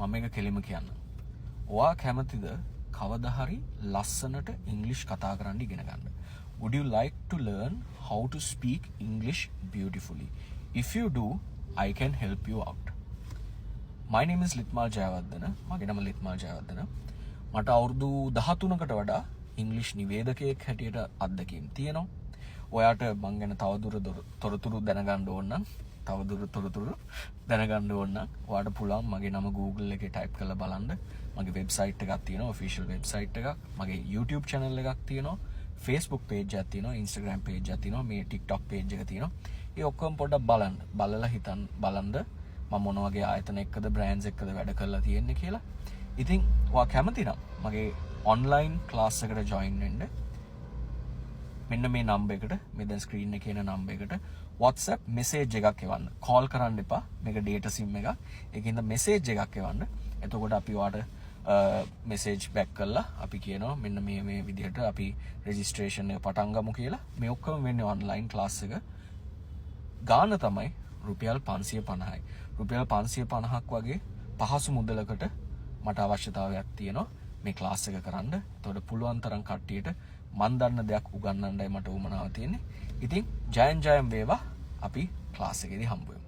මම මේක කෙලිම කියන්න. ඔයා කැමතිද කවදා හරි ලස්සනට ඉංග්‍රීසි කතා කරන්න ඉගෙන ගන්න? Would you like to learn how to speak English beautifully? If you do, I can help you out. My name is Litmal Jayawardena. මගේ නම ලිත්මල් ජයවර්ධන. මට අවුරුදු 13කට වඩා ඉංග්‍රීසි නිවේදකයෙක් හැටියට අත්දැකීම් තියෙනවා. ඔයාට මං ගැන තොරතුරු දැනගන්න ඕන නම් ඔයාට පුළුවන් මගේ නම Google එකේ type කරලා බලන්න. මගේ website එකක් තියෙනවා, official website එකක්. මගේ YouTube channel එකක් තියෙනවා, Facebook page එකක් තියෙනවා, Instagram page එකක් තියෙනවා, මේ TikTok page එක තියෙනවා. ඒ ඔක්කොම පොඩ්ඩක් බලන්න. බලන්න මම මොන වගේ ආයතන එක්කද brands එක්කද වැඩ කරලා තියෙන්නේ කියලා. ඉතින් ඔයා කැමති නම් මගේ online class එකට join වෙන්න. මෙන්න මේ number එකට, මේ දැන් screen එකේ එන number එකට WhatsApp message එකක් එවන්න. call කරන්න එපා. මේක data sim එකක්. ඒකින්ද message එකක් එවන්න. එතකොට අපි ඔයාට message back කරලා අපි කියනවා මෙන්න මේ විදිහට අපි registration එක පටන් ගමු කියලා. මේ ඔක්කොම වෙන්නේ online class එක. ගාන තමයි රුපියල් 550යි. රුපියල් 550ක් වගේ පහසු මුදලකට මට අවශ්‍යතාවයක් තියෙනවා මේ ක්ලාස් එක කරන්න. එතකොට පුළුවන් තරම් කට්ටියට මන් දන්න දෙයක් උගන්වන්නයි මට උවමනාව තියෙන්නේ. ඉතින් ජයෙන් වේවා. අපි ක්ලාස් එකේදී හම්බ වෙමු.